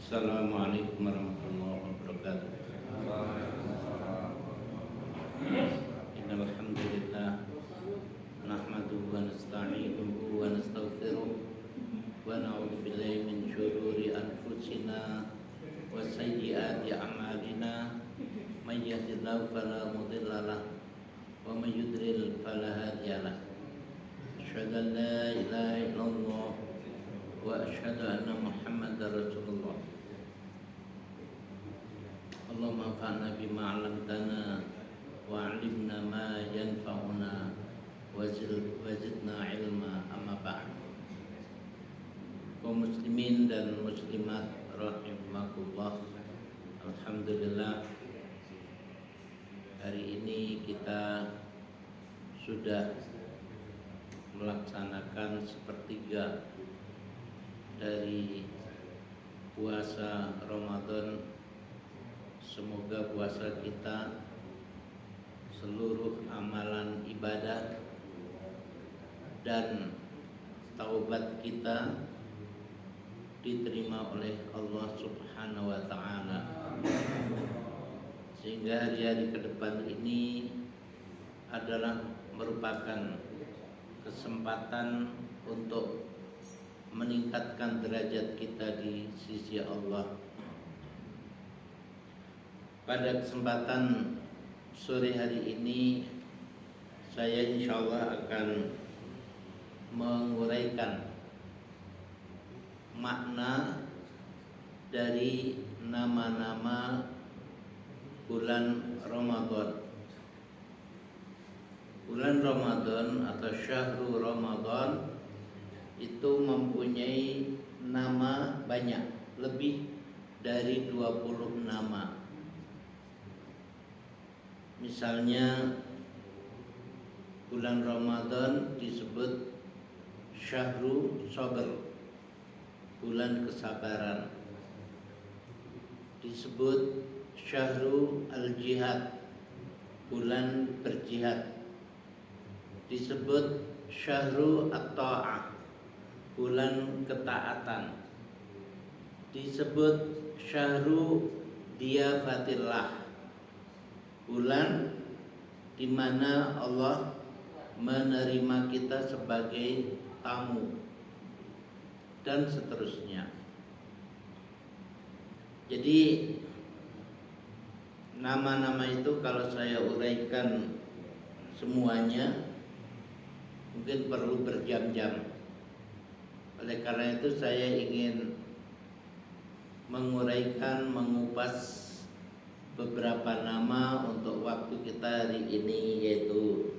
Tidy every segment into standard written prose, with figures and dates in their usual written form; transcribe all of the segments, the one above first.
Assalamualaikum warahmatullahi wabarakatuh. Innal hamdalillah nahmaduhu wa nasta'inuhu wa nastaghfiruh wa na'udzu billahi min shururi anfusina wa sayyiati a'malina. May yahdihillahu fala mudilla lahu wa may yudlil fala hadiya lahu. Asyhadu an la ilaha illallah wa asyhadu anna Muhammadar Rasulullah. Allahumma anfa'na bima 'allamtana wa 'allimna ma yanfa'una wa zidna ilma, amma ba'd. Kaum muslimin dan muslimat rahimakumullah, alhamdulillah, hari ini kita sudah melaksanakan sepertiga dari puasa Ramadan. Semoga puasa kita, seluruh amalan ibadah dan taubat kita diterima oleh Allah Subhanahu wa ta'ala, sehingga hari-hari ke depan ini adalah merupakan kesempatan untuk meningkatkan derajat kita di sisi Allah. Pada kesempatan sore hari ini, saya insyaallah akan menguraikan makna dari nama-nama bulan Ramadan. Bulan Ramadan atau Syahrul Ramadan itu mempunyai nama banyak, lebih dari 20 nama. Misalnya bulan Ramadan disebut Syahrul Sabr, bulan kesabaran. Disebut Syahrul Al-Jihad, bulan berjihad. Disebut Syahrul At-Ta'ah, bulan ketaatan. Disebut Syahrul Diyafatillah, bulan di mana Allah menerima kita sebagai tamu, dan seterusnya. Jadi nama-nama itu kalau saya uraikan semuanya mungkin perlu berjam-jam. Oleh karena itu saya ingin menguraikan, mengupas beberapa nama untuk waktu kita hari ini, yaitu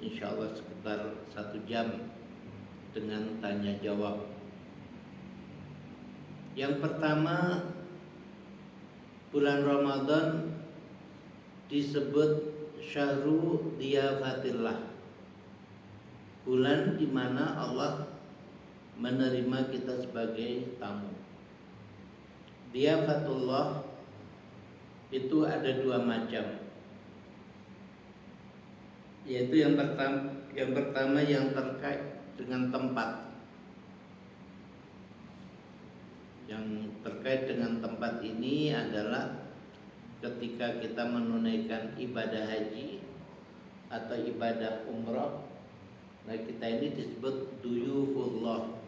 insya Allah sekitar 1 jam dengan tanya jawab. Yang pertama, bulan Ramadan disebut Syahrul Diyafatillah, bulan di mana Allah menerima kita sebagai tamu. Diyafatullah itu ada 2 macam, yaitu yang pertama yang terkait dengan tempat. Yang terkait dengan tempat ini adalah ketika kita menunaikan ibadah haji atau ibadah umrah. Nah, kita ini disebut duyufullah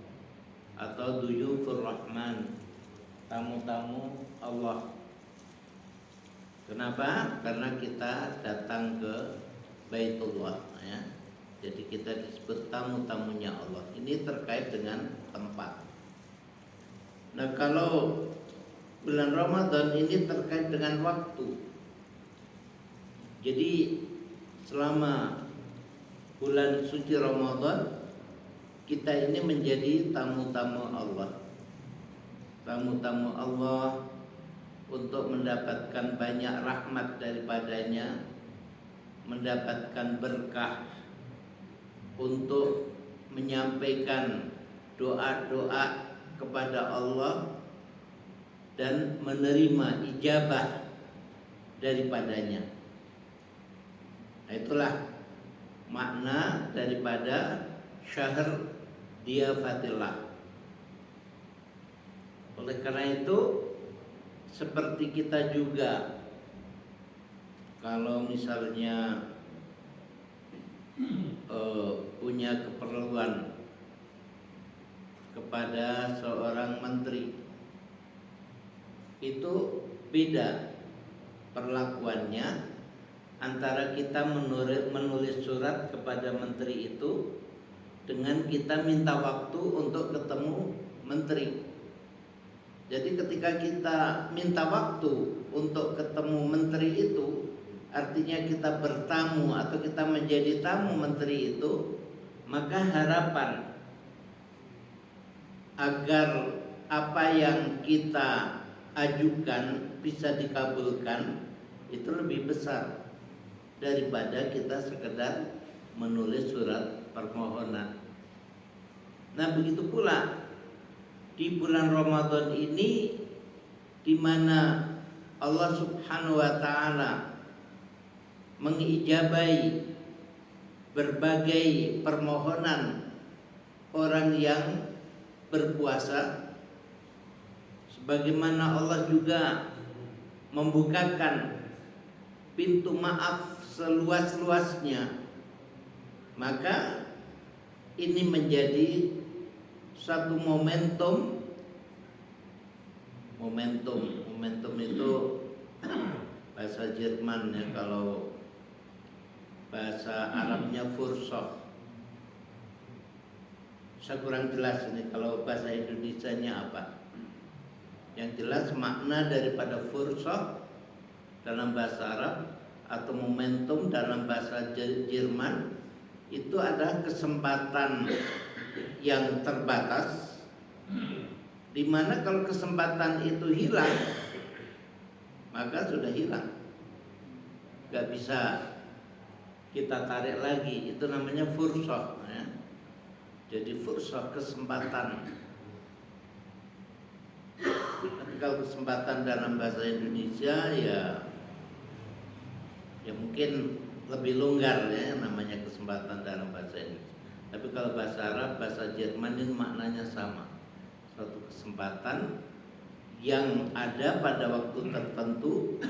atau duyufur rahman, tamu-tamu Allah. Kenapa? Karena kita datang ke Baitullah, ya. Jadi kita disebut tamu-tamunya Allah. Ini terkait dengan tempat. Nah, kalau bulan Ramadan ini terkait dengan waktu. Jadi selama bulan suci Ramadan, kita ini menjadi tamu-tamu Allah. Tamu-tamu Allah untuk mendapatkan banyak rahmat daripadanya, mendapatkan berkah, untuk menyampaikan doa-doa kepada Allah dan menerima ijabah daripadanya. Nah, itulah makna daripada Syahr Diyafatillah. Oleh karena itu seperti kita juga kalau misalnya punya keperluan kepada seorang menteri, itu beda perlakuannya antara kita menulis surat kepada menteri itu dengan kita minta waktu untuk ketemu menteri. Jadi ketika kita minta waktu untuk ketemu menteri itu, artinya kita bertamu atau kita menjadi tamu menteri itu, maka harapan agar apa yang kita ajukan bisa dikabulkan itu lebih besar daripada kita sekedar menulis surat permohonan. Nah, begitu pula di bulan Ramadan ini, di mana Allah Subhanahu wa taala mengijabai berbagai permohonan orang yang berpuasa, sebagaimana Allah juga membukakan pintu maaf seluas-luasnya, maka ini menjadi satu momentum itu bahasa Jerman ya, kalau bahasa Arabnya Fursah. Saya kurang jelas ini kalau bahasa Indonesianya apa. Yang jelas makna daripada fursah dalam bahasa Arab atau momentum dalam bahasa Jerman itu adalah kesempatan yang terbatas, di mana kalau kesempatan itu hilang maka sudah hilang, gak bisa kita tarik lagi. Itu namanya fursah ya. Jadi fursah kesempatan. Tapi kalau kesempatan dalam bahasa Indonesia ya mungkin lebih longgar ya, namanya kesempatan dalam bahasa Indonesia. Tapi kalau bahasa Arab, bahasa Jerman ini maknanya sama. Suatu kesempatan yang ada pada waktu tertentu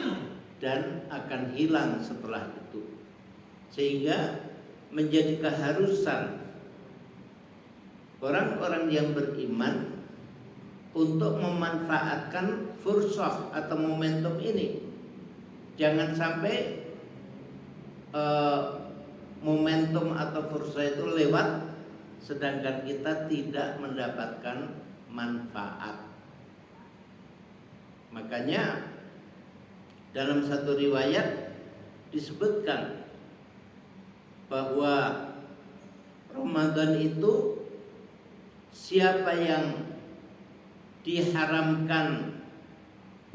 dan akan hilang setelah itu, sehingga menjadi keharusan orang-orang yang beriman untuk memanfaatkan fursah atau momentum ini. Jangan sampai momentum atau fursah itu lewat sedangkan kita tidak mendapatkan manfaat. Makanya dalam satu riwayat disebutkan bahwa Ramadan itu siapa yang diharamkan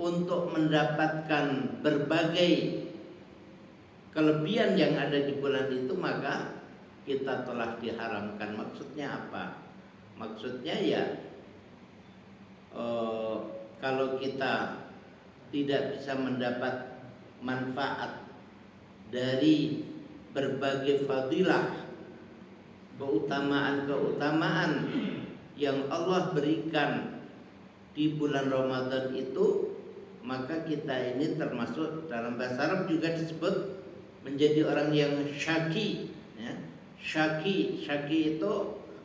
untuk mendapatkan berbagai kelebihan yang ada di bulan itu, maka kita telah diharamkan. Maksudnya apa? Maksudnya ya kalau kita tidak bisa mendapat manfaat dari berbagai fadilah, keutamaan-keutamaan yang Allah berikan di bulan Ramadan itu, maka kita ini termasuk dalam bahasa Arab juga disebut menjadi orang yang syaki ya. Syaki itu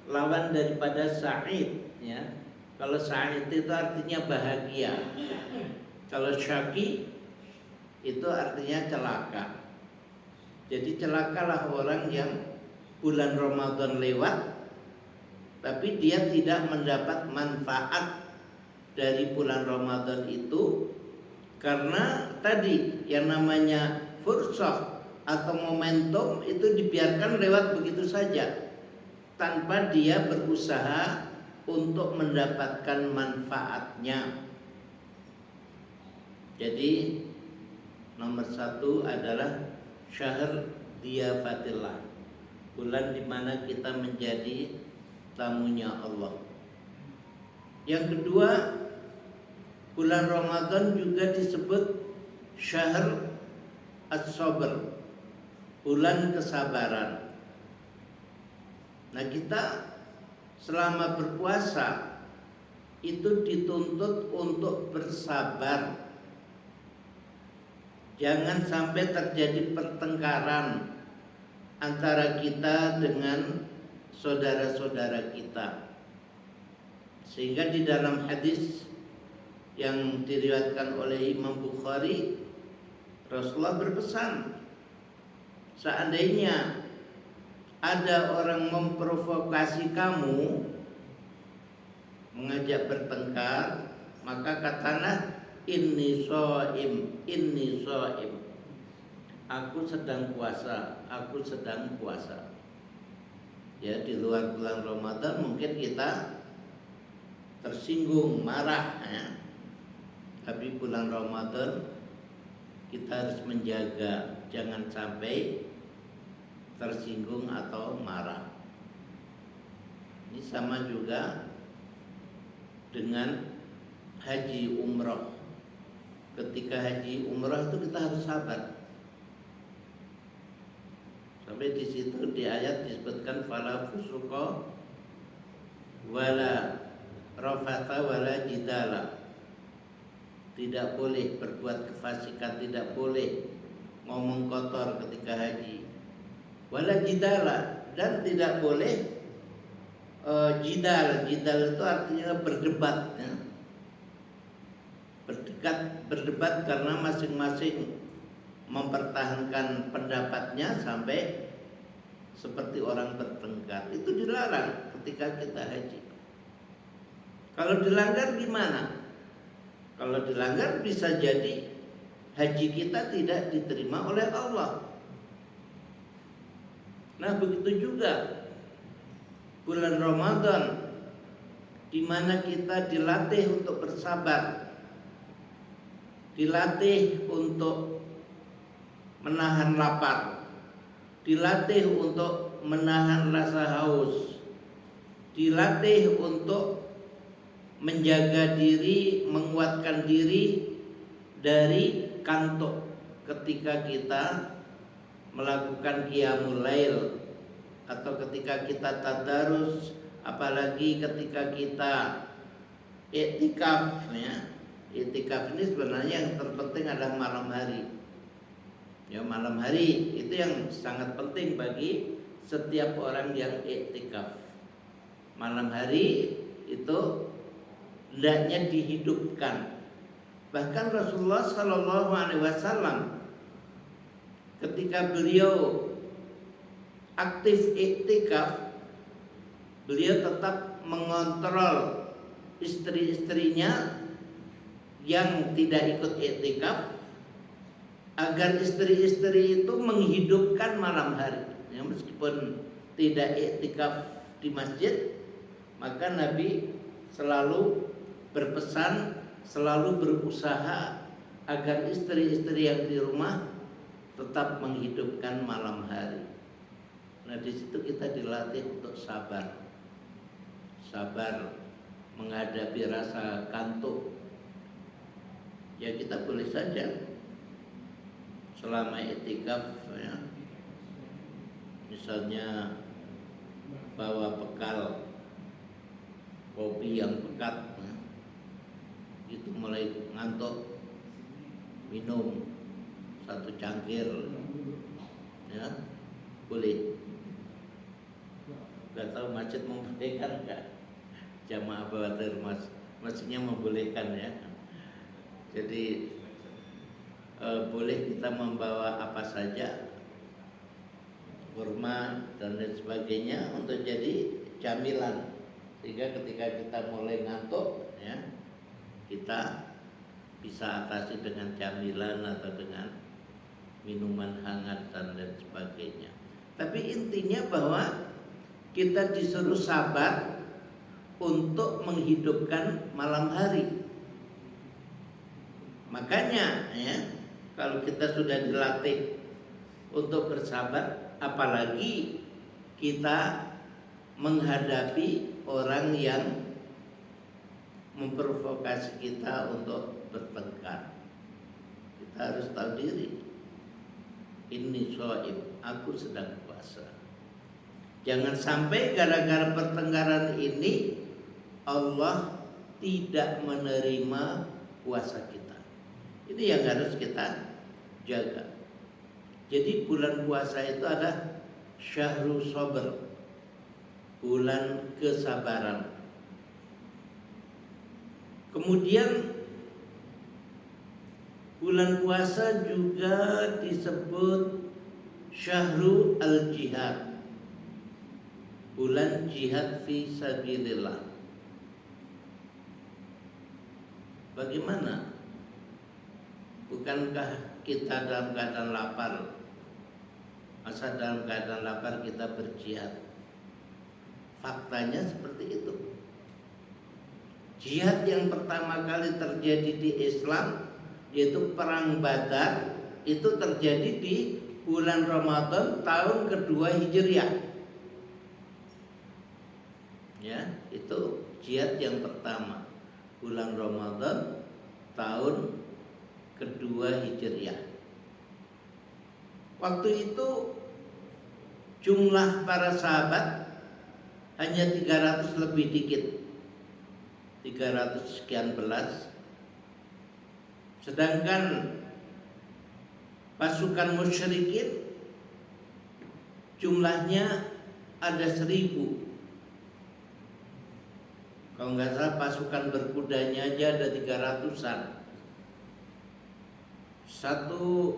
lawan daripada sa'id ya. Kalau sa'id itu artinya bahagia, kalau syaki itu artinya celaka. Jadi celakalah orang yang bulan Ramadan lewat tapi dia tidak mendapat manfaat dari bulan Ramadan itu, karena tadi yang namanya fursah atau momentum itu dibiarkan lewat begitu saja tanpa dia berusaha untuk mendapatkan manfaatnya. Jadi nomor satu adalah syahr diyafatillah, bulan di mana kita menjadi tamunya Allah. Yang kedua, bulan Ramadan juga disebut syahr as-sabr, bulan kesabaran. Nah, kita selama berpuasa itu dituntut untuk bersabar Jangan sampai terjadi pertengkaran antara kita dengan saudara-saudara kita. Sehingga di dalam hadis yang diriwayatkan oleh Imam Bukhari, Rasulullah berpesan, seandainya ada orang memprovokasi kamu, mengajak bertengkar, maka katakanlah inni shaim, aku sedang puasa, aku sedang puasa. Ya, di luar bulan Ramadan mungkin kita tersinggung, marah ya. Tapi bulan Ramadan kita harus menjaga jangan sampai tersinggung atau marah. Ini sama juga dengan haji umroh. Ketika haji umroh itu kita harus sabar. Sampai di situ di ayat disebutkan fala fusuqa wala rafatha wala jidala. Tidak boleh berbuat kefasikan, tidak boleh ngomong kotor ketika haji. Wala jidala, dan tidak boleh jidal. Jidal itu artinya berdebat ya. Berdebat karena masing-masing mempertahankan pendapatnya sampai seperti orang bertengkar. Itu dilarang ketika kita haji. Kalau dilanggar gimana? Kalau dilanggar bisa jadi haji kita tidak diterima oleh Allah. Nah, begitu juga bulan Ramadan di mana kita dilatih untuk bersabar, dilatih untuk menahan lapar, dilatih untuk menahan rasa haus, dilatih untuk menjaga diri, menguatkan diri dari kantuk ketika kita melakukan qiyamul lail atau ketika kita tadarus, apalagi ketika kita i'tikaf ya. I'tikaf ini sebenarnya yang terpenting adalah malam hari. Ya, malam hari itu yang sangat penting bagi setiap orang yang i'tikaf. Malam hari itu hendaknya dihidupkan. Bahkan Rasulullah Shallallahu Alaihi Wasallam ketika beliau aktif i'tikaf, beliau tetap mengontrol istri-istrinya yang tidak ikut i'tikaf agar istri-istri itu menghidupkan malam hari. Ya, meskipun tidak i'tikaf di masjid, maka Nabi selalu berpesan, selalu berusaha agar istri-istri yang di rumah tetap menghidupkan malam hari. Nah, di situ kita dilatih untuk sabar. Sabar menghadapi rasa kantuk. Ya, kita boleh saja selama i'tikaf ya, misalnya bawa bekal kopi yang pekat ya, itu mulai ngantuk, minum 1 cangkir ya, boleh. Gak tahu masjid membolehkan enggak, jamaah bawatir masjidnya membolehkan ya. Jadi boleh kita membawa apa saja, kurma dan lain sebagainya untuk jadi camilan, sehingga ketika kita mulai ngantuk ya, kita bisa atasi dengan camilan atau dengan minuman hangat dan lain sebagainya. Tapi intinya bahwa kita disuruh sabar untuk menghidupkan malam hari. Makanya ya, kalau kita sudah dilatih untuk bersabar, apalagi kita menghadapi orang yang memprovokasi kita untuk bertengkar. Kita harus tahu diri. Inni shaim, aku sedang puasa. Jangan sampai gara-gara pertengkaran ini Allah tidak menerima puasa kita. Ini yang harus kita jaga. Jadi bulan puasa itu ada syahrul sabr, bulan kesabaran. Kemudian bulan puasa juga disebut syahrul al-jihad, bulan jihad fi sabilillah. Bagaimana? Bukankah kita dalam keadaan lapar? Masa dalam keadaan lapar kita berjihad? Faktanya seperti itu. Jihad yang pertama kali terjadi di Islam, yaitu perang Badar, itu terjadi di bulan Ramadan tahun kedua Hijriah. Ya, itu jihad yang pertama, bulan Ramadan tahun kedua Hijriah. Waktu itu jumlah para sahabat hanya 300 lebih dikit, 300 sekian belas. Sedangkan pasukan musyrikin jumlahnya ada 1000. Kalau nggak salah pasukan berkudanya aja ada 300-an. Satu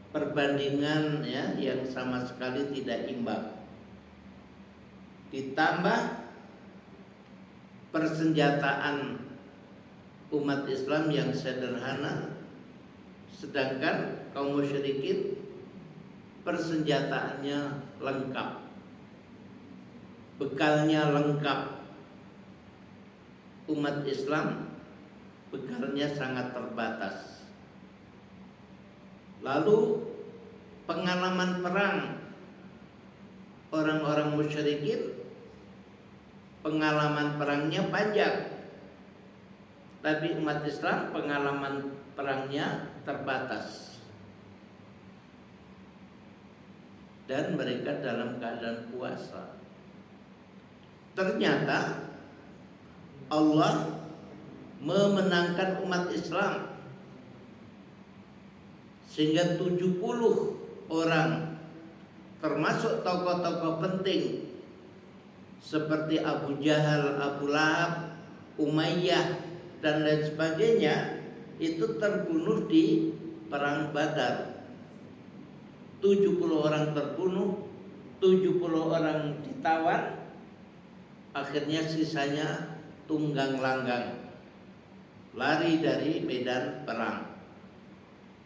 perbandingan ya yang sama sekali tidak imbang. Ditambah persenjataan umat Islam yang sederhana, sedangkan kaum musyrikin persenjataannya lengkap, bekalnya lengkap. Umat Islam bekalnya sangat terbatas. Lalu pengalaman perang orang-orang musyrikin, pengalaman perangnya panjang, tapi umat Islam pengalaman perangnya terbatas. Dan mereka dalam keadaan puasa. Ternyata Allah memenangkan umat Islam sehingga 70 orang termasuk tokoh-tokoh penting seperti Abu Jahal, Abu Lahab, Umayyah dan lain sebagainya itu terbunuh di perang Badar. 70 orang terbunuh, 70 orang ditawan, akhirnya sisanya tunggang langgang, lari dari medan perang.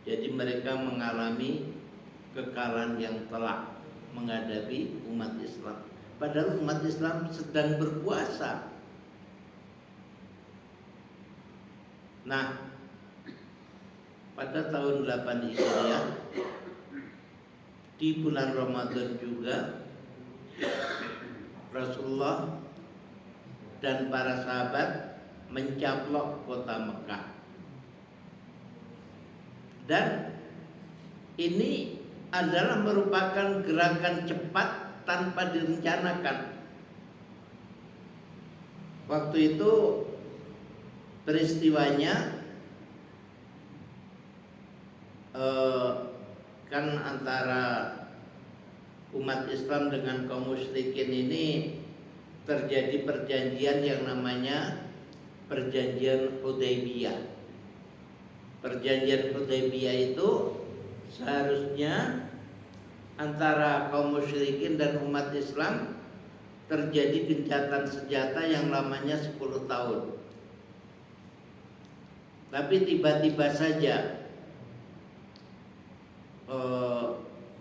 Jadi mereka mengalami kekalahan yang telak menghadapi umat Islam. Padahal umat Islam sedang berpuasa. Nah, pada tahun 8 Hijriah di bulan Ramadan juga Rasulullah dan para sahabat mencaplok kota Mekah. Dan ini adalah merupakan gerakan cepat tanpa direncanakan. Waktu itu peristiwanya kan antara umat Islam dengan kaum musyrikin ini terjadi perjanjian yang namanya Perjanjian Hudaybiyah. Perjanjian Hudaybiyah itu seharusnya antara kaum musyrikin dan umat Islam terjadi gencatan senjata yang lamanya 10 tahun. Tapi tiba-tiba saja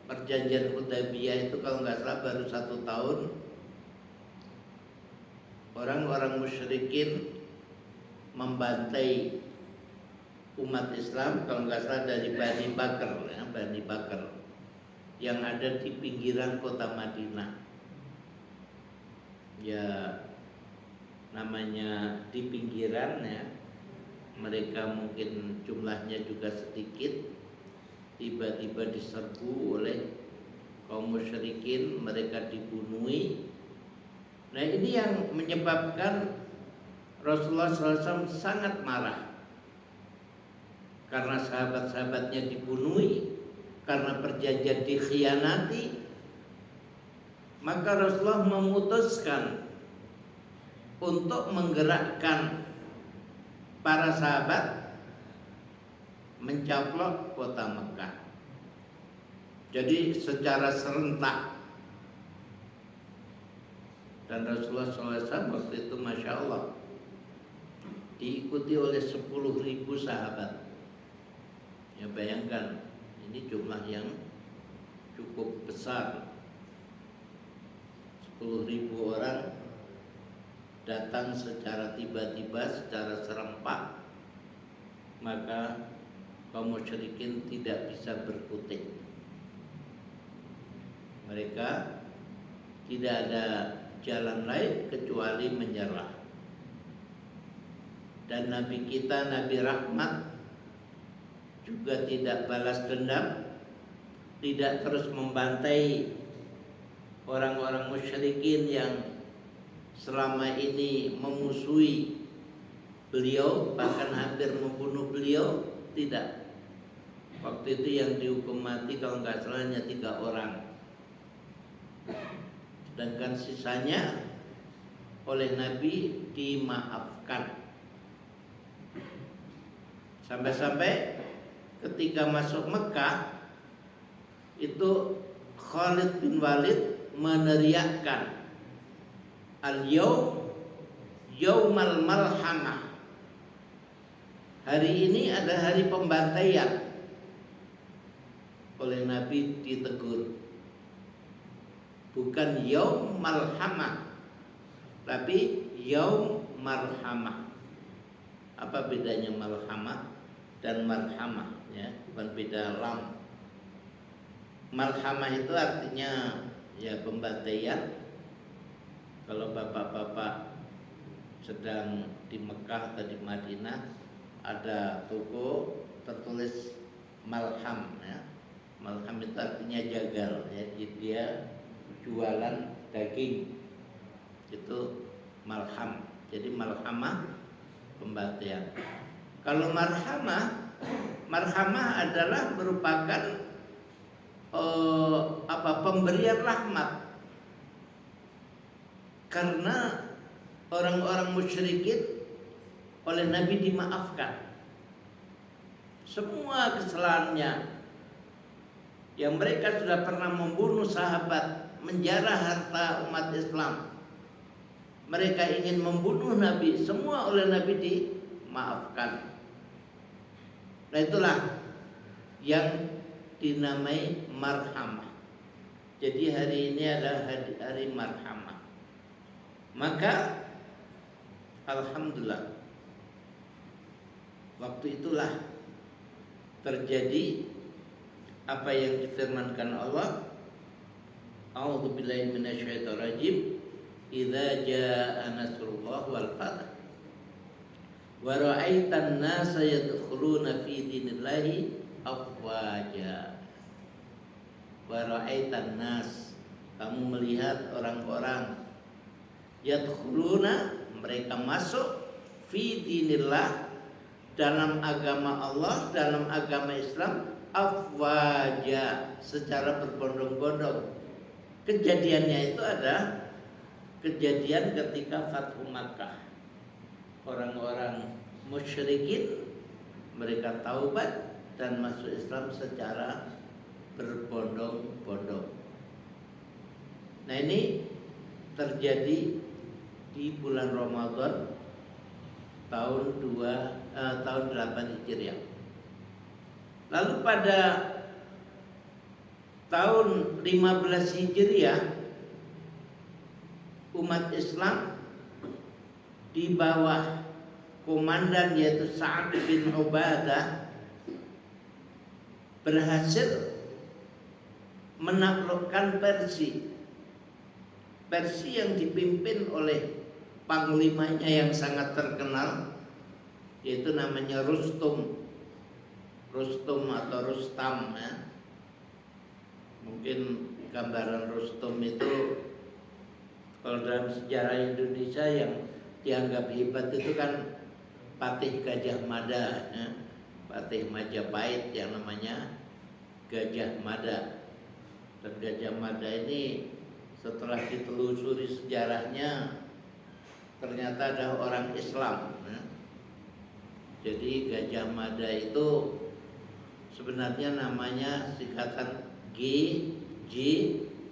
perjanjian Hudaybiyah itu kalau nggak salah baru 1 tahun, orang-orang musyrikin membantai umat Islam kalau nggak salah dari Bani Bakar, ya, Bani Bakar yang ada di pinggiran kota Madinah. Ya namanya di pinggiran ya, mereka mungkin jumlahnya juga sedikit, tiba-tiba diserbu oleh kaum musyrikin, mereka dibunuhi. Nah ini yang menyebabkan Rasulullah SAW sangat marah. karena sahabat-sahabatnya dibunuhi, karena perjanjian dikhianati, maka Rasulullah memutuskan untuk menggerakkan para sahabat mencaplok kota Mekah. Jadi secara serentak. Dan Rasulullah SAW waktu itu Masya Allah diikuti oleh 10.000 sahabat. Ya bayangkan, ini jumlah yang cukup besar. 10.000 orang datang secara tiba-tiba, secara serempak, maka kaum musyrikin tidak bisa berkutik. Mereka tidak ada jalan lain kecuali menyerah. Dan Nabi kita, Nabi Rahmat, juga tidak balas dendam, tidak terus membantai orang-orang musyrikin yang selama ini memusuhi beliau, bahkan hampir membunuh beliau. Tidak. Waktu itu yang dihukum mati kalau nggak salah hanya 3 orang. Sedangkan sisanya oleh Nabi dimaafkan. Sampai-sampai ketika masuk Mekah itu Khalid bin Walid meneriakkan al-yaum yaumal malhamah. Hari ini ada hari pembantaian. Oleh Nabi ditegur, bukan yaum malhamah, tapi yaum marhamah. Apa bedanya malhamah dan marhamah? Ya, bukan beda lam. Malhamah itu artinya ya pembantaian. Kalau bapak-bapak sedang di Mekah atau di Madinah, ada toko tertulis malham, ya. Malham itu artinya jagal, ya. Dia jualan daging, itu malham. Jadi malhamah pembantaian. Kalau marhamah adalah merupakan pemberian rahmat. Karena orang-orang musyrikin oleh Nabi dimaafkan semua kesalahannya, yang mereka sudah pernah membunuh sahabat, menjarah harta umat Islam, mereka ingin membunuh Nabi, semua oleh Nabi dimaafkan. Nah itulah yang dinamai marhamah. Jadi hari ini adalah hari marhamah. Maka alhamdulillah, waktu itulah terjadi apa yang difirmankan Allah, a'udzubillahi minasyaitonir rajim, idza jaa nasrullah wal fath wa ra'aitan nasa yadkhuluna fi dinillahi afwaja. Wa ra'aitan nas, kamu melihat orang-orang, yadkhuluna, mereka masuk, fi dinillah, dalam agama Allah, dalam agama Islam, afwaja, secara berbondong-bondong. Kejadiannya itu ada kejadian ketika Fathu Makkah. Orang-orang musyrikin mereka taubat dan masuk Islam secara berbondong-bondong. Nah ini terjadi di bulan Ramadan tahun 8 Hijriah. Lalu pada tahun 15 Hijriah, umat Islam di bawah komandan yaitu Sa'ad bin Ubadah berhasil menaklukkan Persia yang dipimpin oleh panglimanya yang sangat terkenal, yaitu namanya Rustum atau Rustam, ya. Mungkin gambaran Rustum itu kalau dalam sejarah Indonesia yang dianggap hebat itu kan Patih Gajah Mada, ya. Patih Majapahit yang namanya Gajah Mada. Dan Gajah Mada ini setelah ditelusuri sejarahnya ternyata ada orang Islam. Jadi Gajah Mada itu sebenarnya namanya singkatan G.J.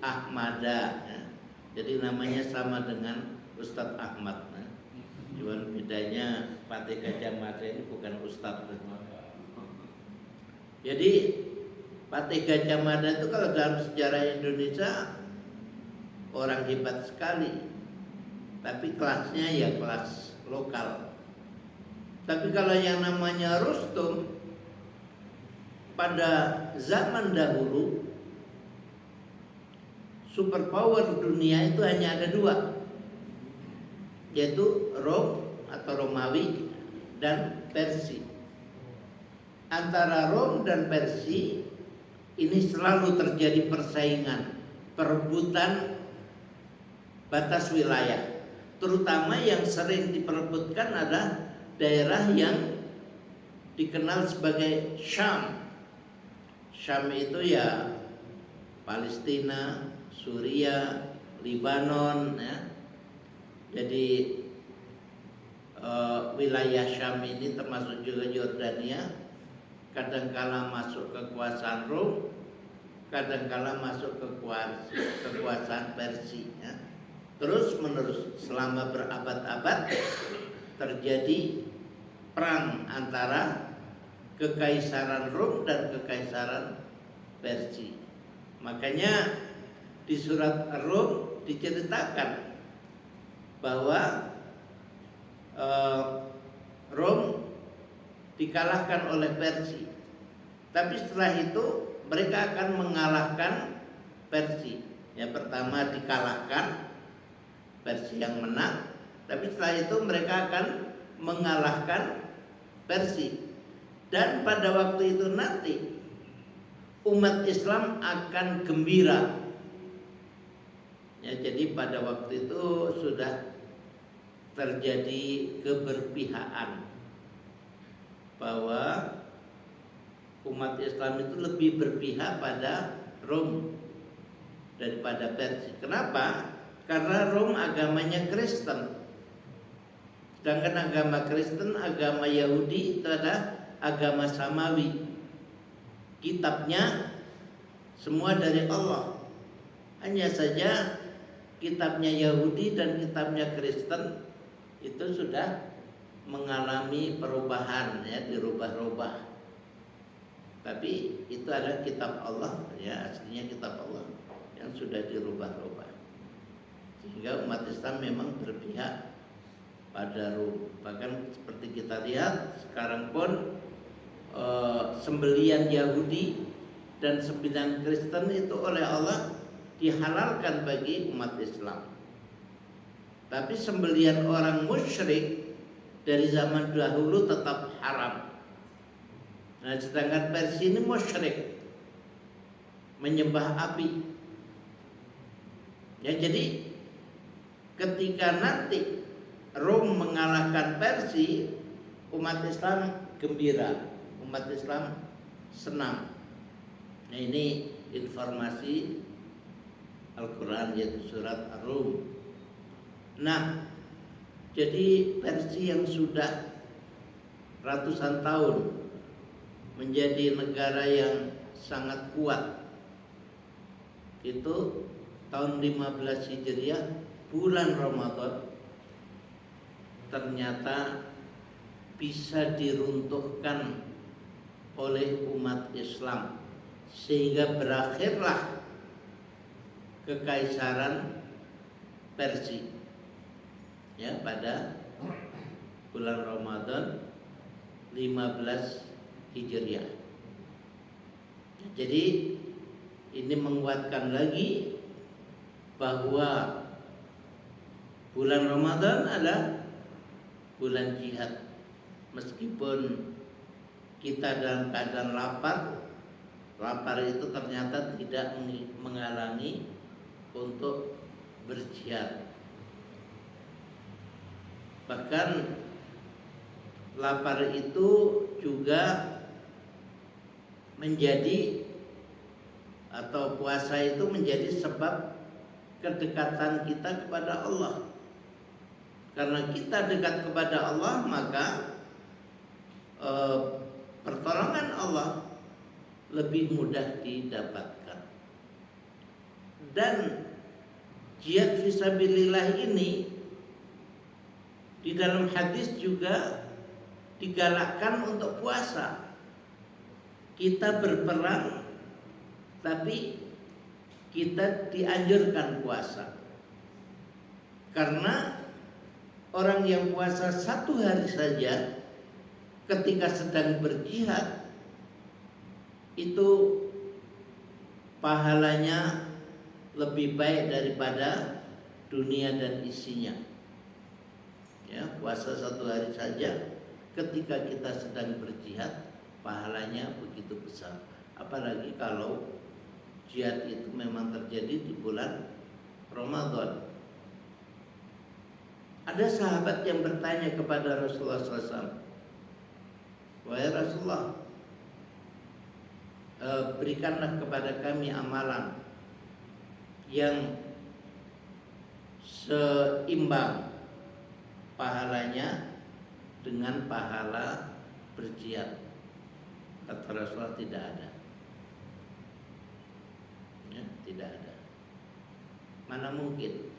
Ahmada. Jadi namanya sama dengan Ustadz Ahmad. Cuman bedanya Patih Gajah Mada ini bukan Ustadz. Jadi Patih Gajah Mada itu kalau dalam sejarah Indonesia orang hebat sekali, tapi kelasnya ya kelas lokal. Tapi kalau yang namanya Rustum pada zaman dahulu superpower dunia itu hanya ada dua, yaitu Rom atau Romawi dan Persia. Antara Rom dan Persia ini selalu terjadi persaingan, perebutan batas wilayah. Terutama yang sering diperebutkan adalah daerah yang dikenal sebagai Syam. Syam itu ya Palestina, Suria, Libanon, ya. Jadi wilayah Syam ini termasuk juga Yordania. Kadangkala masuk kekuasaan Rom, kadangkala masuk kekuasaan Persia. Ya. Terus menerus selama berabad-abad terjadi perang antara kekaisaran Rom dan kekaisaran Persia. Makanya di surat Rom diceritakan bahwa Rom dikalahkan oleh Persia. Tapi setelah itu mereka akan mengalahkan Persia. Yang pertama dikalahkan, Persia yang menang. Tapi setelah itu mereka akan mengalahkan Persia. Dan pada waktu itu nanti umat Islam akan gembira. Ya, jadi pada waktu itu sudah terjadi keberpihakan bahwa umat Islam itu lebih berpihak pada Rom daripada Persia. Kenapa? Karena Rom agamanya Kristen. Sedangkan agama Kristen, agama Yahudi itu adalah agama samawi. Kitabnya semua dari Allah. Hanya saja kitabnya Yahudi dan kitabnya Kristen itu sudah mengalami perubahan, ya, dirubah-rubah. Tapi itu adalah kitab Allah, ya, aslinya kitab Allah yang sudah dirubah-rubah. Sehingga umat Islam memang berpihak pada Rom. Bahkan seperti kita lihat sekarang pun sembelian Yahudi dan sembelian Kristen itu oleh Allah dihalalkan bagi umat Islam. Tapi sembelian orang musyrik dari zaman dahulu tetap haram. Nah, sedangkan Persia ini musyrik, menyembah api. Ya, jadi ketika nanti Rom mengalahkan Persia, umat Islam gembira, umat Islam senang. Nah, ini informasi Al-Quran yaitu surat Ar-Rum. Nah, jadi Persia yang sudah ratusan tahun menjadi negara yang sangat kuat itu tahun 15 Hijriah bulan Ramadan ternyata bisa diruntuhkan oleh umat Islam sehingga berakhirlah kekaisaran Persia, ya, pada bulan Ramadan 15 Hijriah. Jadi ini menguatkan lagi bahwa bulan Ramadan adalah bulan jihad. Meskipun kita dalam keadaan lapar itu ternyata tidak menghalangi untuk berjihad. Bahkan lapar itu juga menjadi atau puasa itu menjadi sebab kedekatan kita kepada Allah. Karena kita dekat kepada Allah, maka pertolongan Allah lebih mudah didapatkan. Dan jihad fisabilillah ini di dalam hadis juga digalakkan untuk puasa. Kita berperang, tapi kita dianjurkan puasa. Karena orang yang puasa 1 hari saja ketika sedang berjihad, itu pahalanya lebih baik daripada dunia dan isinya. Ya, puasa 1 hari saja ketika kita sedang berjihad, pahalanya begitu besar. Apalagi kalau jihad itu memang terjadi di bulan Ramadan. Ada sahabat yang bertanya kepada Rasulullah SAW, "Wahai Rasulullah, berikanlah kepada kami amalan yang seimbang pahalanya dengan pahala berjihad." Kata Rasulullah, tidak ada. Ya, tidak ada. Mana mungkin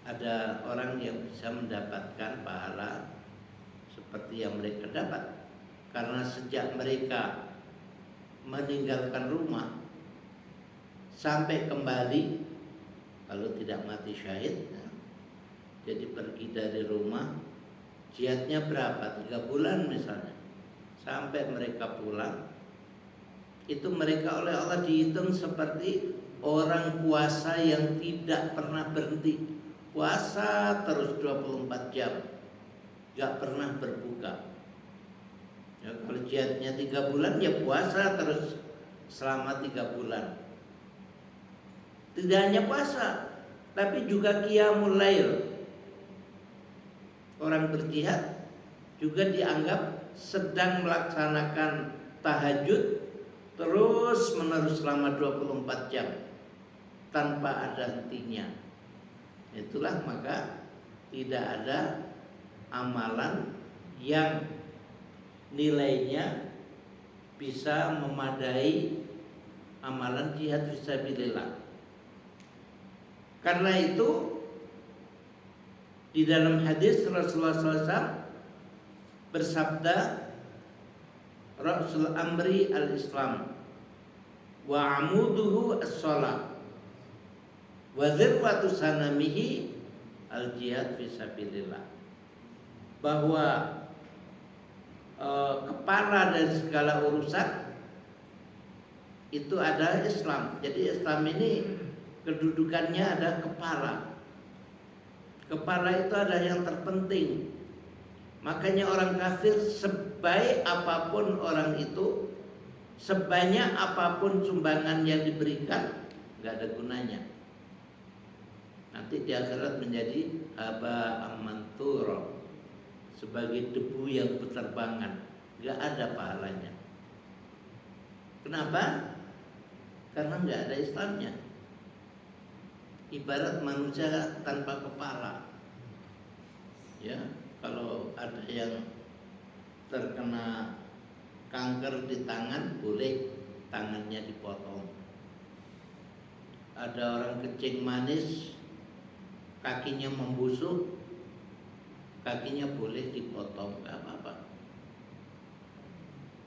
ada orang yang bisa mendapatkan pahala seperti yang mereka dapat. Karena sejak mereka meninggalkan rumah sampai kembali, kalau tidak mati syahid, ya, jadi pergi dari rumah, jihadnya berapa? 3 bulan misalnya. Sampai mereka pulang, itu mereka oleh Allah dihitung seperti orang puasa yang tidak pernah berhenti. Puasa terus 24 jam, gak pernah berbuka. Ya, kalau jihadnya 3 bulan, ya puasa terus selama 3 bulan. Tidak hanya puasa, tapi juga qiyamul lail. Orang berjihad juga dianggap sedang melaksanakan tahajud terus menerus selama 24 jam tanpa ada hentinya. Itulah maka tidak ada amalan yang nilainya bisa memadai amalan jihad fisabilillah. Karena itu di dalam hadis Rasulullah SAW bersabda, "Ra'sul amri al-Islam wa amuduhu as-shalah wa dzirwatu sanamihi al-jihad fisabilillah." Bahwa kepala dari segala urusan itu ada Islam. Jadi Islam ini kedudukannya ada kepala. Kepala itu ada yang terpenting. Makanya orang kafir sebaik apapun orang itu, sebanyak apapun sumbangan yang diberikan, nggak ada gunanya. Nanti di akhirat menjadi haba ammanthura, sebagai debu yang berterbangan, nggak ada pahalanya. Kenapa? Karena nggak ada Islamnya. Ibarat manusia tanpa kepala. Ya, kalau ada yang terkena kanker di tangan, boleh tangannya dipotong. Ada orang kencing manis, kakinya membusuk, kakinya boleh dipotong, nggak apa-apa.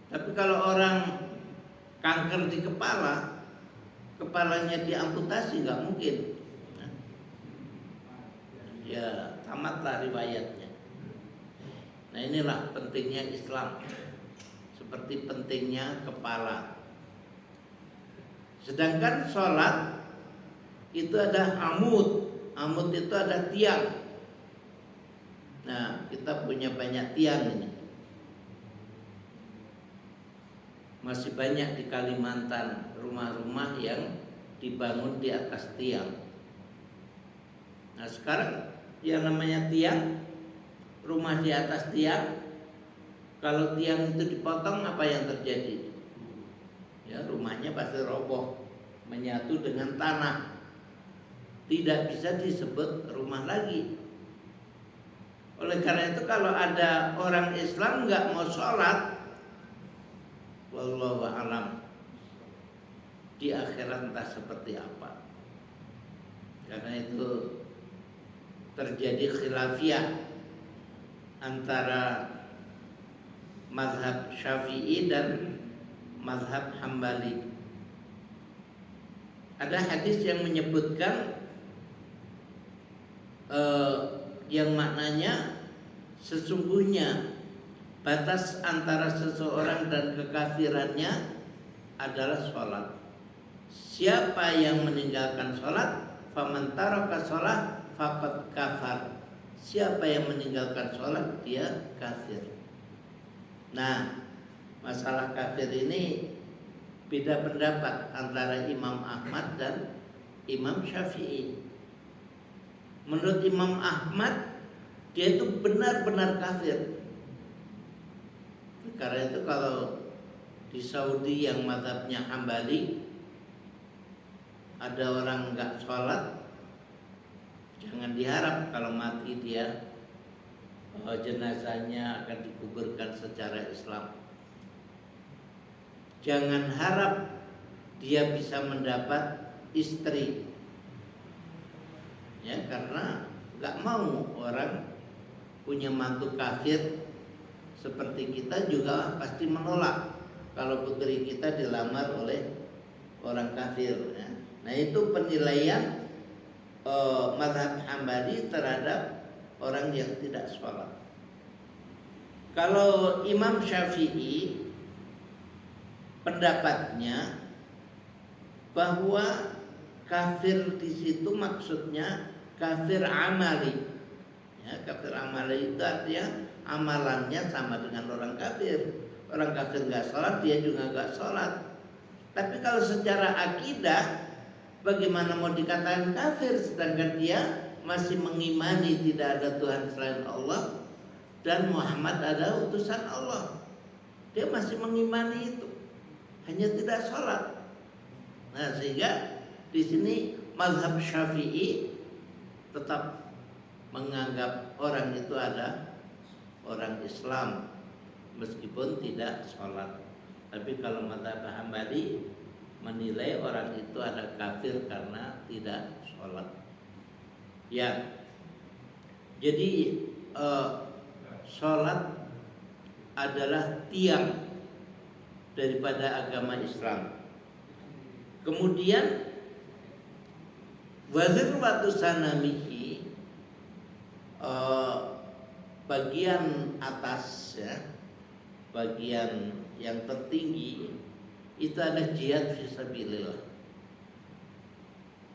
Tapi kalau orang kanker di kepala, kepalanya diamputasi, nggak mungkin. Ya, tamatlah riwayatnya. Nah, inilah pentingnya Islam, seperti pentingnya kepala. Sedangkan sholat itu ada amud. Amud itu ada tiang. Nah, kita punya banyak tiang ini. Masih banyak di Kalimantan rumah-rumah yang dibangun di atas tiang. Nah, sekarang yang namanya tiang, rumah di atas tiang, Kalau tiang itu dipotong, apa yang terjadi? Ya, rumahnya pasti roboh, menyatu dengan tanah. Tidak bisa disebut rumah lagi. Oleh karena itu kalau ada orang Islam nggak mau sholat, wallahu a'lam, di akhirat entah seperti apa. Karena itu terjadi khilafiyah antara mazhab Syafi'i dan mazhab Hambali. Ada hadis yang menyebutkan yang maknanya sesungguhnya batas antara seseorang dan kekafirannya adalah sholat. Siapa yang meninggalkan sholat, faman taraka sholat faqad kafar. Siapa yang meninggalkan sholat, dia kafir. Nah, masalah kafir ini beda pendapat antara Imam Ahmad dan Imam Syafi'i. Menurut Imam Ahmad, dia itu benar-benar kafir. Karena itu kalau di Saudi yang mazhabnya Hambali, ada orang nggak sholat, jangan diharap kalau mati dia jenazahnya akan dikuburkan secara Islam. Jangan harap dia bisa mendapat istri, ya, karena nggak mau orang punya mantu kafir. Seperti kita juga pasti menolak kalau putri kita dilamar oleh orang kafir, ya. Nah, itu penilaian mazhab Hambali terhadap orang yang tidak sholat. Kalau Imam Syafi'i pendapatnya bahwa kafir di situ maksudnya kafir amali. Ya, kafir amali itu artinya amalannya sama dengan orang kafir. Orang kafir nggak sholat, dia juga nggak sholat. Tapi kalau secara akidah, bagaimana mau dikatakan kafir sedangkan dia masih mengimani tidak ada Tuhan selain Allah dan Muhammad adalah utusan Allah. Dia masih mengimani itu, hanya tidak sholat. Nah, sehingga di sini mazhab Syafi'i tetap menganggap orang itu ada orang Islam meskipun tidak sholat. Tapi kalau mazhab Hambali menilai orang itu ada kafir karena tidak sholat. Ya, jadi sholat adalah tiang daripada agama Islam. Kemudian wazirwatu sanamihi, bagian atas, ya, bagian yang tertinggi itu adalah jihad fisabilillah.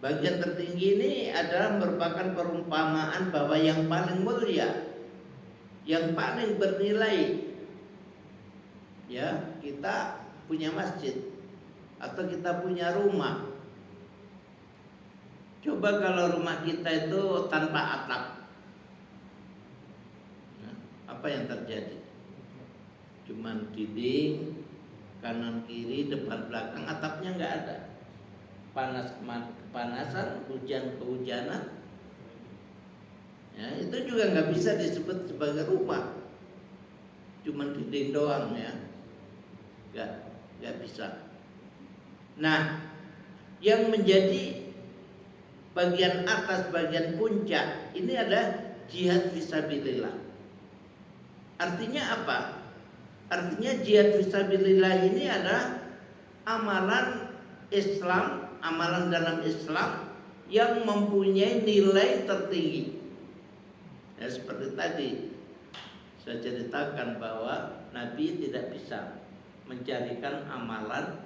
Bagian tertinggi ini adalah merupakan perumpamaan bahwa yang paling mulia, yang paling bernilai, ya, kita punya masjid atau kita punya rumah. Coba kalau rumah kita itu tanpa atap, nah, apa yang terjadi? Cuman dinding, kanan kiri, depan belakang, atapnya nggak ada. Panas kepanasan, hujan kehujanan, ya, itu juga nggak bisa disebut sebagai rumah. Cuman dinding doang, ya, nggak bisa. Nah, yang menjadi bagian atas, bagian puncak ini adalah jihad fisabilillah. Artinya apa? Artinya jihad fisabilillah ini adalah amalan Islam, amalan dalam Islam yang mempunyai nilai tertinggi. Ya, seperti tadi saya ceritakan bahwa Nabi tidak bisa mencarikan amalan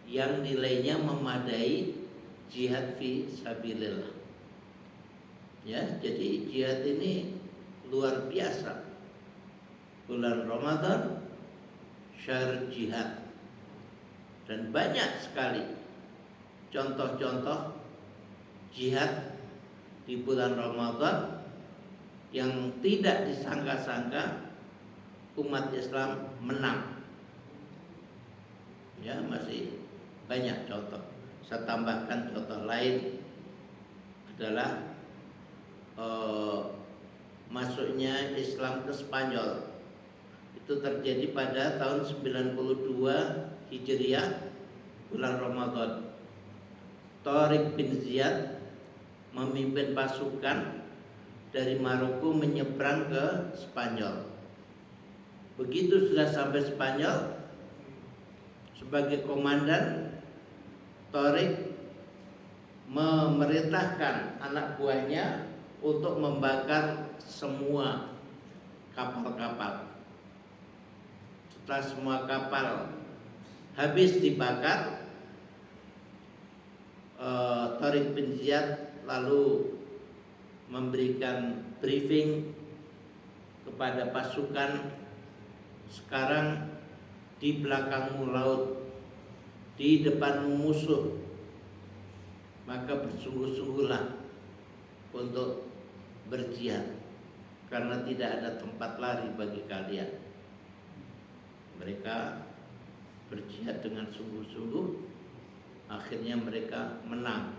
yang nilainya memadai jihad fisabilillah. Ya, jadi jihad ini luar biasa. Bulan Ramadan syahr jihad, dan banyak sekali contoh-contoh jihad di bulan Ramadan yang tidak disangka-sangka umat Islam menang. Ya, masih banyak contoh. Saya tambahkan contoh lain adalah masuknya Islam ke Spanyol. Itu terjadi pada tahun 92 Hijriah, bulan Ramadan. Tariq bin Ziyad memimpin pasukan dari Maroko menyeberang ke Spanyol. Begitu sudah sampai Spanyol, sebagai komandan, Tariq memerintahkan anak buahnya untuk membakar semua kapal-kapal. Setelah semua kapal habis dibakar, Tariq bin Ziyad lalu memberikan briefing kepada pasukan, sekarang di belakangmu laut, di depanmu musuh, maka bersungguh-sungguhlah untuk berjihad, karena tidak ada tempat lari bagi kalian. Mereka berjihad dengan sungguh-sungguh, akhirnya mereka menang,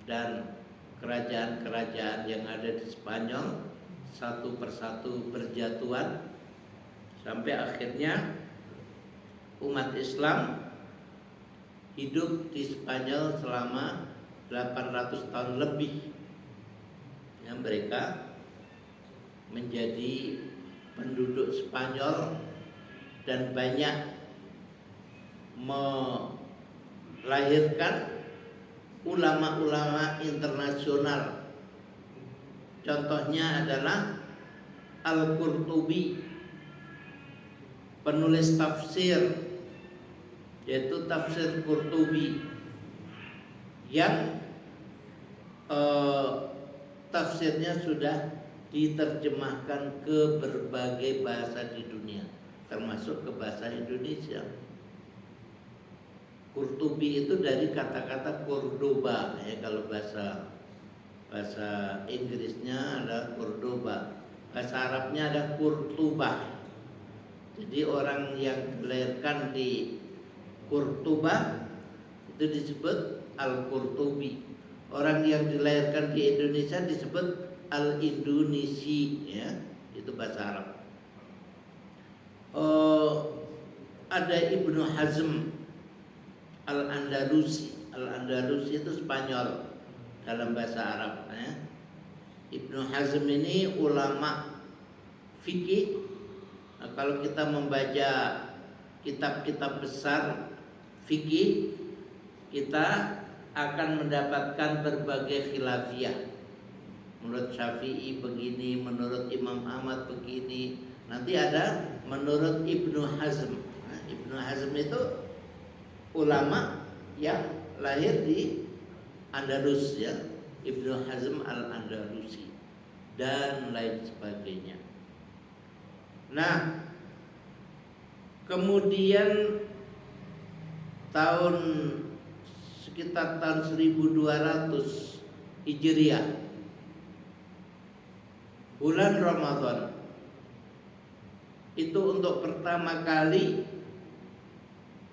dan kerajaan-kerajaan yang ada di Spanyol satu persatu berjatuhan, sampai akhirnya umat Islam hidup di Spanyol selama 800 tahun lebih. Ya, mereka menjadi penduduk Spanyol dan banyak melahirkan ulama-ulama internasional. Contohnya adalah Al-Qurtubi, penulis tafsir, yaitu tafsir Qurtubi, yang tafsirnya sudah diterjemahkan ke berbagai bahasa di dunia, termasuk ke bahasa Indonesia. Qurtubi itu dari kata-kata Cordoba, ya, kalau bahasa Inggrisnya ada Cordoba, bahasa Arabnya ada Qurtubah. Jadi orang yang dilahirkan di Qurtubah itu disebut Al-Qurtubi. Orang yang dilahirkan di Indonesia disebut Al-Indonesi, ya, itu bahasa Arab. Ada Ibnu Hazm Al-Andalusi. Al-Andalusi itu Spanyol dalam bahasa Arab, ya. Ibnu Hazm ini ulama fikih. Nah, kalau kita membaca kitab-kitab besar fikih, kita akan mendapatkan berbagai khilafiyah. Menurut Syafi'i begini, menurut Imam Ahmad begini. Nanti ada menurut Ibnu Hazm. Nah, Ibnu Hazm itu ulama yang lahir di Andalus, ya, Ibnu Hazm Al-Andalusi, dan lain sebagainya. Nah, kemudian sekitar tahun 1200 Hijriah, bulan Ramadan, itu untuk pertama kali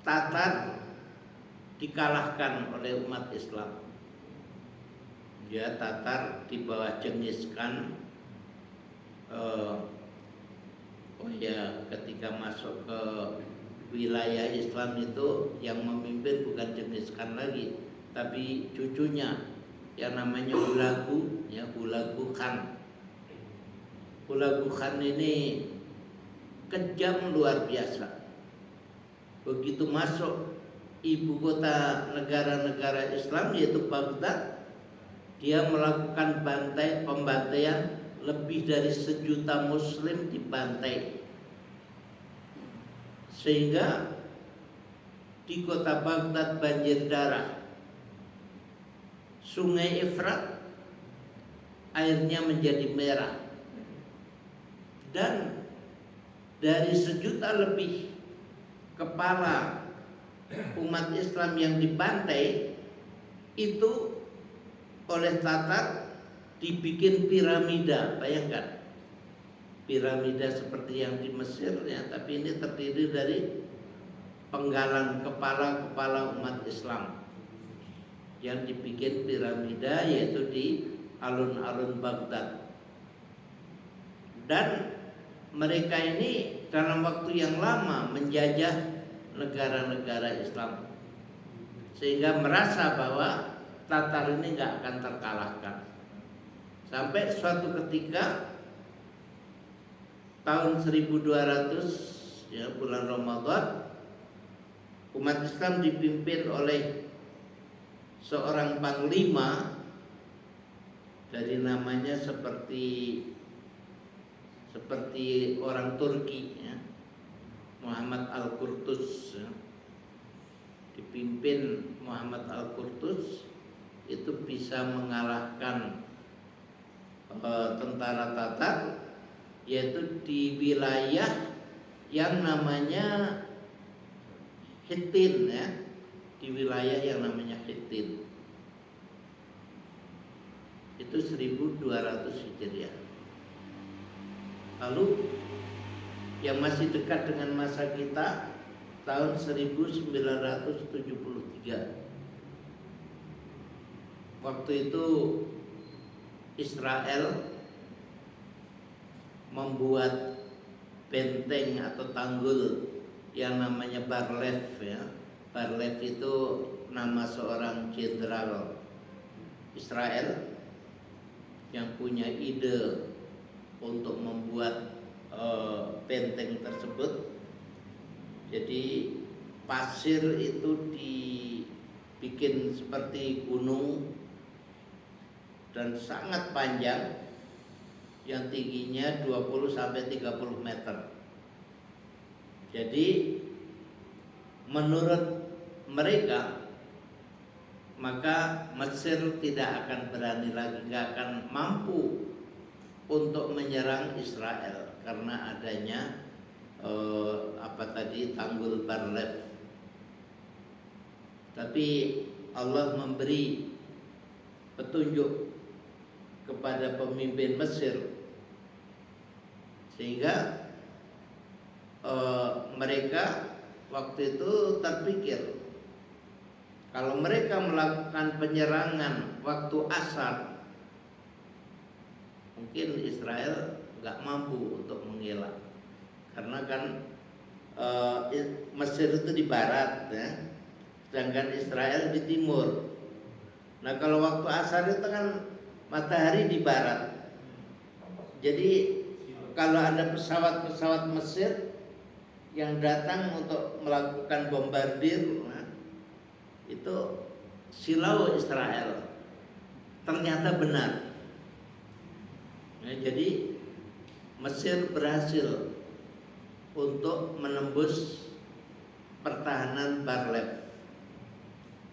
Tatar dikalahkan oleh umat Islam. Ya, Tatar di bawah Genghis Khan. Ketika masuk ke wilayah Islam itu yang memimpin bukan Genghis Khan lagi, tapi cucunya yang namanya Hulagu, ya, Hulagu Khan. Hulagu Khan ini kejam luar biasa. Begitu masuk ibu kota negara-negara Islam, yaitu Baghdad, dia melakukan pembantaian lebih dari 1 juta Muslim dibantai, sehingga di kota Baghdad banjir darah. Sungai Efrat airnya menjadi merah, dan dari 1 juta lebih kepala umat Islam yang dibantai itu oleh Tatar dibikin piramida. Bayangkan, piramida seperti yang di Mesir ya, tapi ini terdiri dari penggalan kepala-kepala umat Islam yang dibikin piramida, yaitu di alun-alun Baghdad. Dan mereka ini dalam waktu yang lama menjajah negara-negara Islam, sehingga merasa bahwa Tatar ini nggak akan terkalahkan. Sampai suatu ketika tahun 1200 ya, bulan Ramadan, umat Islam dipimpin oleh seorang panglima dari namanya seperti orang Turki ya, Muhammad Al-Qurtuz ya. Dipimpin Muhammad Al-Qurtuz itu bisa mengalahkan tentara Tatar, yaitu di wilayah yang namanya Hittin ya, di wilayah yang namanya Hittin. Itu 1200 Hijriah. Lalu yang masih dekat dengan masa kita, tahun 1973. Waktu itu Israel membuat benteng atau tanggul yang namanya Bar-Lev ya. Bar-Lev itu nama seorang jenderal Israel yang punya ide untuk membuat benteng tersebut. Jadi pasir itu dibikin seperti gunung dan sangat panjang, yang tingginya 20-30 meter. Jadi menurut mereka, maka Mesir tidak akan berani lagi, nggak akan mampu untuk menyerang Israel karena adanya tanggul Bar-Lev. Tapi Allah memberi petunjuk kepada pemimpin Mesir, sehingga mereka waktu itu terpikir kalau mereka melakukan penyerangan waktu asar, mungkin Israel nggak mampu untuk mengelak, karena kan Mesir itu di barat ya, sedangkan Israel di timur. Nah kalau waktu asar itu kan matahari di barat. Jadi kalau ada pesawat-pesawat Mesir yang datang untuk melakukan bombardir, nah, itu silau Israel. Ternyata benar. Nah, jadi Mesir berhasil untuk menembus pertahanan Bar-Lev.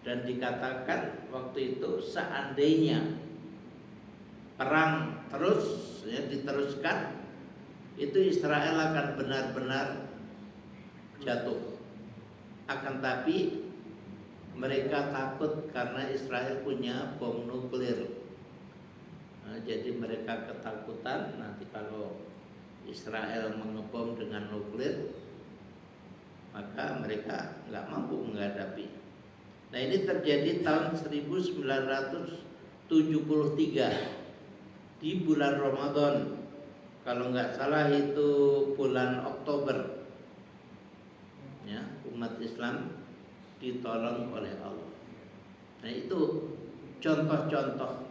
Dan dikatakan waktu itu seandainya perang terus ya, diteruskan, itu Israel akan benar-benar jatuh. Akan tapi mereka takut karena Israel punya bom nuklir. Nah, jadi mereka ketakutan nanti kalau Israel mengebom dengan nuklir, maka mereka nggak mampu menghadapi. Nah ini terjadi tahun 1973 di bulan Ramadan, kalau nggak salah itu bulan Oktober ya, umat Islam ditolong oleh Allah. Nah itu contoh-contoh,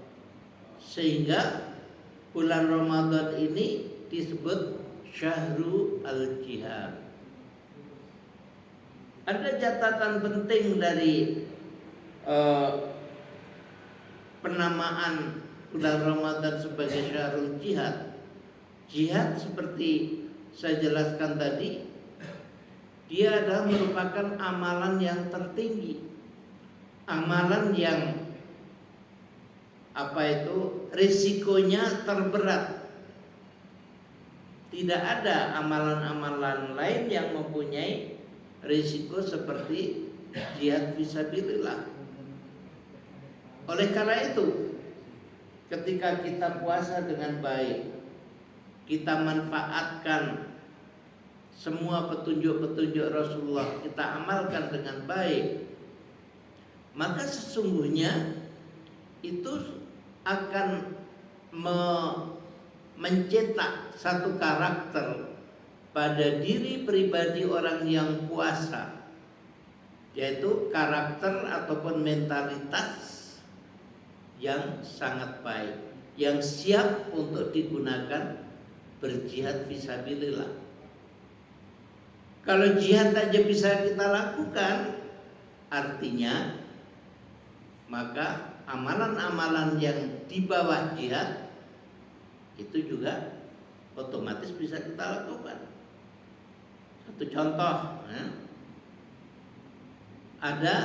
sehingga bulan Ramadan ini disebut Syahrul Al-Jihad. Ada catatan penting dari penamaan bulan Ramadan sebagai Syahrul Jihad. Jihad seperti saya jelaskan tadi, dia adalah merupakan amalan yang tertinggi, amalan yang risikonya terberat. Tidak ada amalan-amalan lain yang mempunyai risiko seperti jihad fisabilillah. Oleh karena itu, ketika kita puasa dengan baik, kita manfaatkan semua petunjuk-petunjuk Rasulullah, kita amalkan dengan baik, maka sesungguhnya itu akan mencetak satu karakter pada diri pribadi orang yang puasa, yaitu karakter ataupun mentalitas yang sangat baik, yang siap untuk digunakan berjihad fisabilillah. Kalau jihad aja bisa kita lakukan, artinya maka amalan-amalan yang di bawah jihad itu juga otomatis bisa kita lakukan. Satu contoh, ada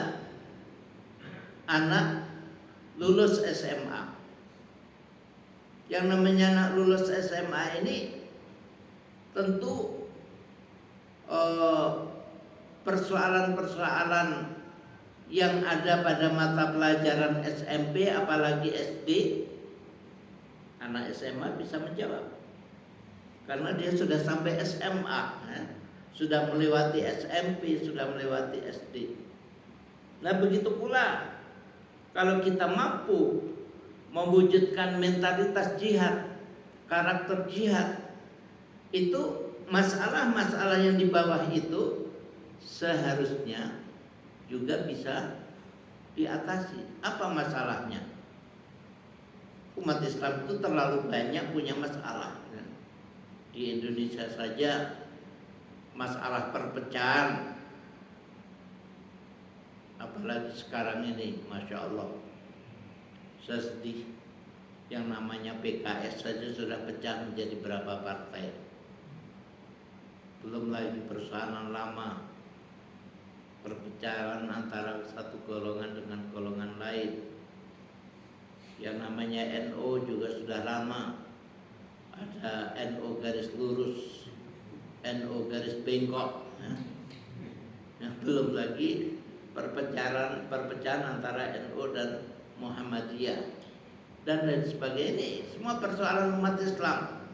anak lulus SMA. Yang namanya anak lulus SMA ini tentu persoalan-persoalan yang ada pada mata pelajaran SMP apalagi SD, anak SMA bisa menjawab karena dia sudah sampai SMA, sudah melewati SMP, sudah melewati SD. Nah begitu pula kalau kita mampu mewujudkan mentalitas jihad, karakter jihad, itu masalah-masalah yang di bawah itu seharusnya juga bisa diatasi. Apa masalahnya? Umat Islam itu terlalu banyak punya masalah. Di Indonesia saja masalah perpecahan, apalagi sekarang ini, Masya Allah, saya sedih. Yang namanya PKS saja sudah pecah menjadi berapa partai. Belum lagi persoalan lama, perpecahan antara satu golongan dengan golongan lain. Yang namanya NU juga sudah lama. Ada NU garis lurus, NU garis bengkok. Belum lagi perpecahan antara NU dan Muhammadiyah dan lain sebagainya. Ini semua persoalan umat Islam.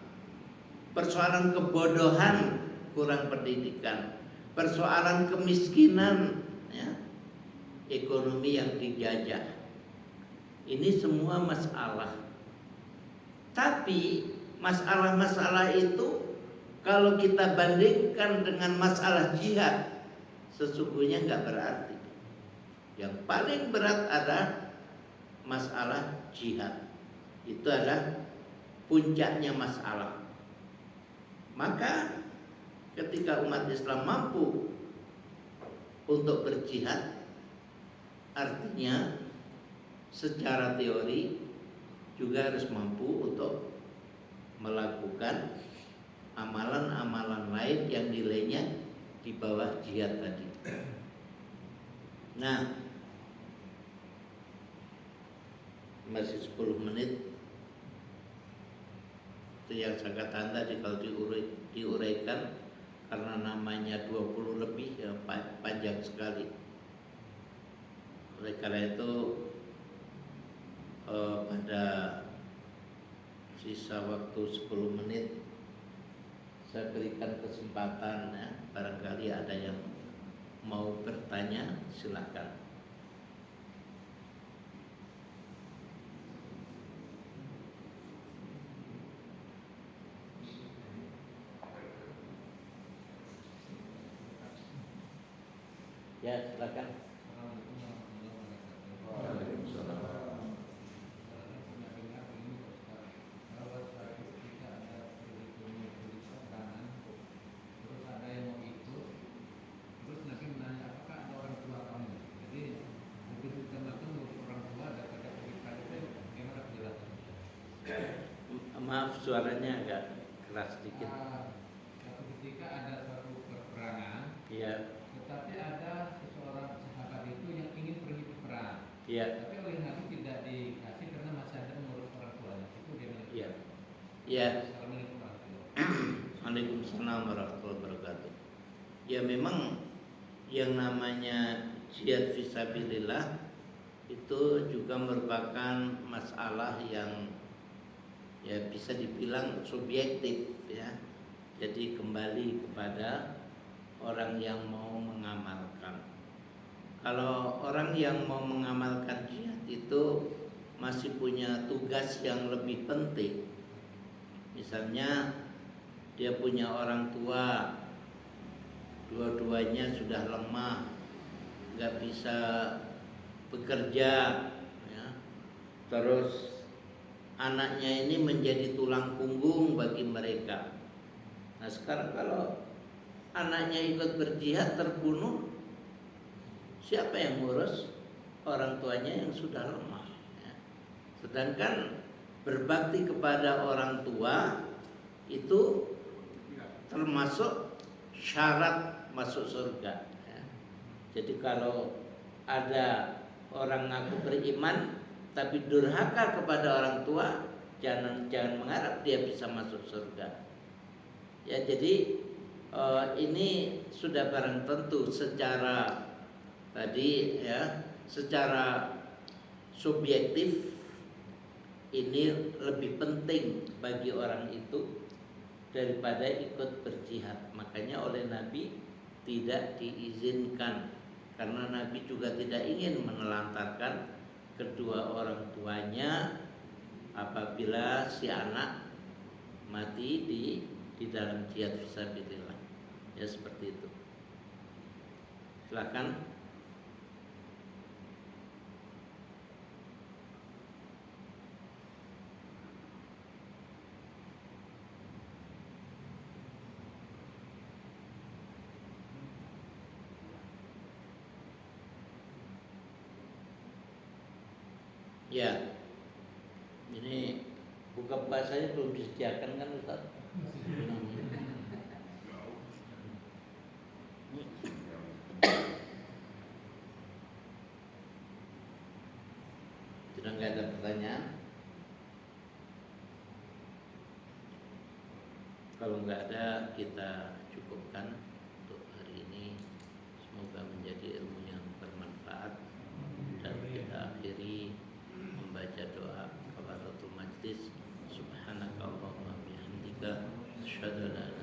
Persoalan kebodohan, kurang pendidikan, persoalan kemiskinan, ekonomi yang dijajah. Ini semua masalah. Tapi masalah-masalah itu kalau kita bandingkan dengan masalah jihad, sesungguhnya nggak berarti. Yang paling berat adalah masalah jihad. Itu adalah puncaknya masalah. Maka ketika umat Islam mampu untuk berjihad, artinya secara teori juga harus mampu untuk melakukan amalan-amalan lain yang nilainya di bawah jihad tadi. Nah, masih 10 menit. Itu yang saya katakan tadi, kalau diuraikan karena namanya 20 lebih, ya panjang sekali. Oleh karena itu pada sisa waktu 10 menit saya berikan kesempatan, barangkali ada yang mau bertanya, silakan. Ya, silakan. Maaf, suaranya agak keras sedikit. Suatu ketika ada suatu peperangan, Iya. tetapi ada seseorang sahabat itu yang ingin pergi ke perang. Iya. Tapi oleh Nabi tidak dikasih karena masih ada mengurus orang tuanya. Itu dia bilang. Iya. Iya. Assalamualaikum warahmatullahi wabarakatuh. Waalaikumsalam warahmatullahi wabarakatuh. Ya memang yang namanya jihad fisabilillah itu juga merupakan masalah yang ya bisa dibilang subjektif ya. Jadi kembali kepada orang yang mau mengamalkan. Kalau orang yang mau mengamalkan jihad itu masih punya tugas yang lebih penting. Misalnya dia punya orang tua, dua-duanya sudah lemah, nggak bisa bekerja ya. Terus anaknya ini menjadi tulang punggung bagi mereka. Nah sekarang kalau anaknya ikut berjihad terbunuh, siapa yang ngurus orang tuanya yang sudah lemah ya. Sedangkan berbakti kepada orang tua itu termasuk syarat masuk surga ya. Jadi kalau ada orang ngaku beriman tapi durhaka kepada orang tua, jangan mengharap dia bisa masuk surga ya. Jadi ini sudah barang tentu secara tadi ya, secara subjektif ini lebih penting bagi orang itu daripada ikut berjihad. Makanya oleh Nabi tidak diizinkan, karena Nabi juga tidak ingin menelantarkan kedua orang tuanya apabila si anak mati di dalam jihad fisabilillah. Ya seperti itu. Silakan. Ya, ini buka puasanya belum disediakan kan Ustaz? Sudah nggak ada pertanyaan? Kalau nggak ada, kita cukupkan untuk hari ini. Semoga menjadi ilmu yang bermanfaat, dan kita akhiri membaca doa kafaratul majlis. Subhanakallahumma bihamdika asyhadu an la